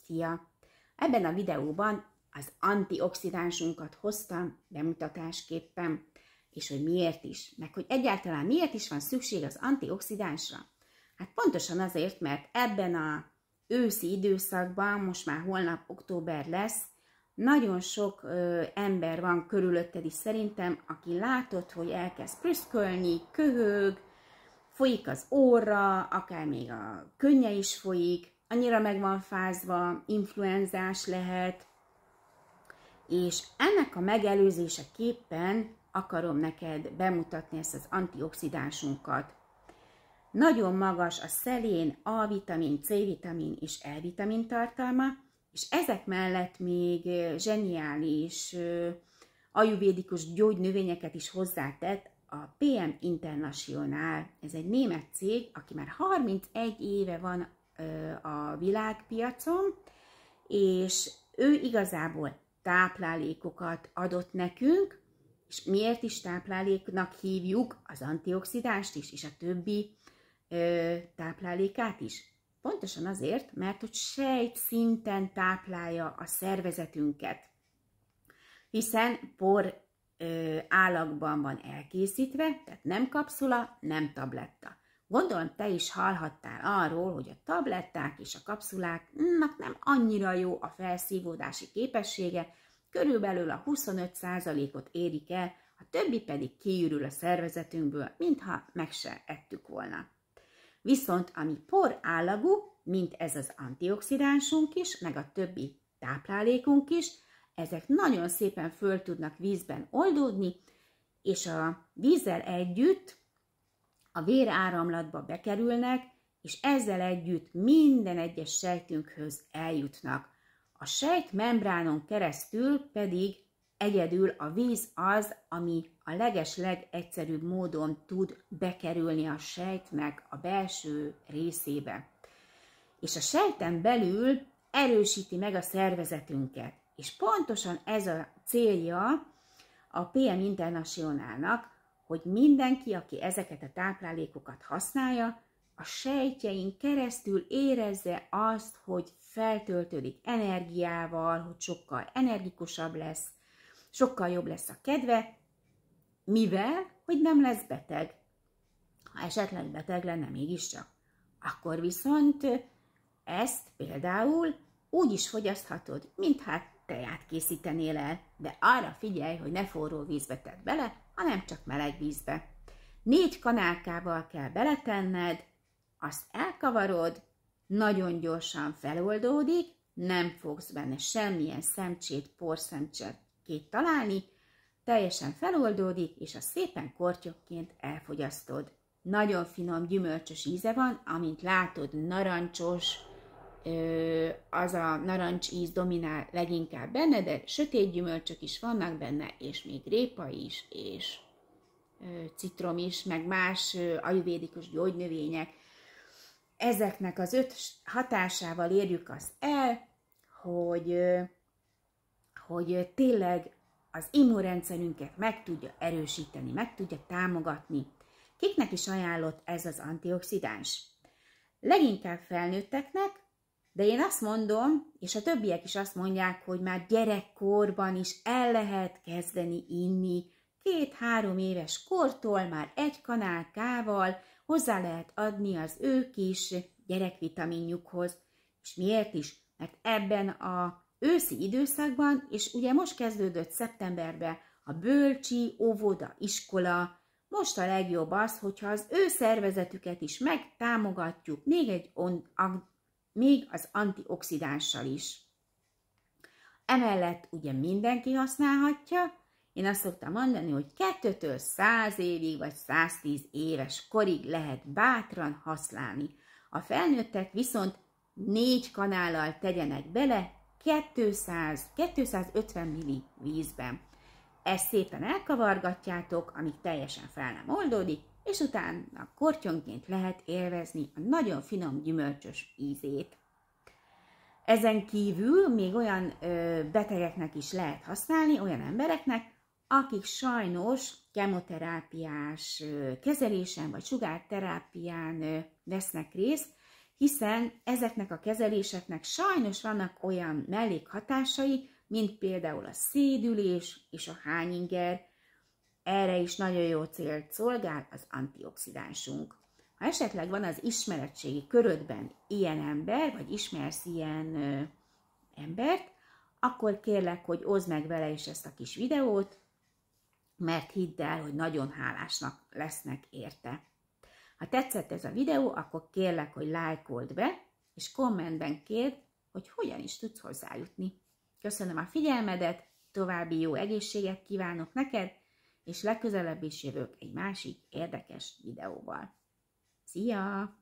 Szia! Ebben a videóban az antioxidánsunkat hoztam bemutatásképpen, és hogy miért is, meg hogy egyáltalán miért is van szükség az antioxidánsra. Hát pontosan azért, mert ebben az őszi időszakban, most már holnap október lesz, nagyon sok ember van körülötted is szerintem, aki látod, hogy elkezd prüszkölni, köhög, folyik az orra, akár még a könnye is folyik, annyira meg van fázva, influenzás lehet, és ennek a megelőzéseképpen akarom neked bemutatni ezt az antioxidánsunkat. Nagyon magas a szelén, A-vitamin, C-vitamin és E-vitamin tartalma, és ezek mellett még zseniális ajurvédikus gyógynövényeket is hozzátett a PM International. Ez egy német cég, aki már 31 éve van a világpiacon, és ő igazából táplálékokat adott nekünk, és miért is tápláléknak hívjuk az antioxidást is, és a többi táplálékát is? Pontosan azért, mert hogy sejtszinten táplálja a szervezetünket, hiszen por állagban van elkészítve, tehát nem kapszula, nem tabletta. Gondolom, te is hallhattál arról, hogy a tabletták és a kapszuláknak nem annyira jó a felszívódási képessége, körülbelül a 25%-ot érik el, a többi pedig kiürül a szervezetünkből, mintha meg se ettük volna. Viszont ami por állagú, mint ez az antioxidánsunk is, meg a többi táplálékunk is, ezek nagyon szépen föl tudnak vízben oldódni, és a vízzel együtt a véráramlatba bekerülnek, és ezzel együtt minden egyes sejtünkhöz eljutnak. A sejtmembránon keresztül pedig egyedül a víz az, ami a legeslegegyszerűbb módon tud bekerülni a sejtnek a belső részébe. És a sejten belül erősíti meg a szervezetünket. És pontosan ez a célja a PM Internationalnak, hogy mindenki, aki ezeket a táplálékokat használja, a sejtjein keresztül érezze azt, hogy feltöltődik energiával, hogy sokkal energikusabb lesz, sokkal jobb lesz a kedve, mivel, hogy nem lesz beteg. Ha esetleg beteg lenne mégiscsak, akkor viszont ezt például úgy is fogyaszthatod, mintha teját készítenél el, de arra figyelj, hogy ne forró vízbe tedd bele, hanem csak meleg vízbe. 4 kanálkával kell beletenned, azt elkavarod, nagyon gyorsan feloldódik, nem fogsz benne semmilyen szemcsét, porszemcsekét találni, teljesen feloldódik, és azt szépen kortyokként elfogyasztod. Nagyon finom, gyümölcsös íze van, amint látod, narancsos, az a narancs íz dominál leginkább benne, de sötét gyümölcsök is vannak benne, és még répa is, és citrom is, meg más ajurvédikus gyógynövények. Ezeknek az 5 hatásával érjük azt el, hogy tényleg az immunrendszerünket meg tudja erősíteni, meg tudja támogatni. Kiknek is ajánlott ez az antioxidáns? Leginkább felnőtteknek, de én azt mondom, és a többiek is azt mondják, hogy már gyerekkorban is el lehet kezdeni inni, 2-3 éves kortól már 1 kanálkával hozzá lehet adni az ő kis gyerekvitaminjukhoz. És miért is? Mert ebben az őszi időszakban, és ugye most kezdődött szeptemberben a bölcsi, óvoda, iskola, most a legjobb az, hogyha az ő szervezetüket is megtámogatjuk, még az antioxidánssal is. Emellett ugye mindenki használhatja, én azt szoktam mondani, hogy 2-től 100 évig vagy 110 éves korig lehet bátran használni. A felnőttek viszont 4 kanállal tegyenek bele 200-250 ml vízben. Ezt szépen elkavargatjátok, amíg teljesen fel nem oldódik, és utána kortyonként lehet élvezni a nagyon finom gyümölcsös ízét. Ezen kívül még olyan betegeknek is lehet használni, olyan embereknek, akik sajnos kemoterápiás kezelésen vagy sugárterápián vesznek részt, hiszen ezeknek a kezeléseknek sajnos vannak olyan mellékhatásai, mint például a szédülés és a hányinger. Erre is nagyon jó célt szolgál az antioxidánsunk. Ha esetleg van az ismeretségi körödben ilyen ember, vagy ismersz ilyen embert, akkor kérlek, hogy oszd meg vele is ezt a kis videót, mert hidd el, hogy nagyon hálásnak lesznek érte. Ha tetszett ez a videó, akkor kérlek, hogy lájkold be, és kommentben kérd, hogy hogyan is tudsz hozzájutni. Köszönöm a figyelmedet, további jó egészséget kívánok neked, és legközelebb is jövök egy másik érdekes videóval. Szia!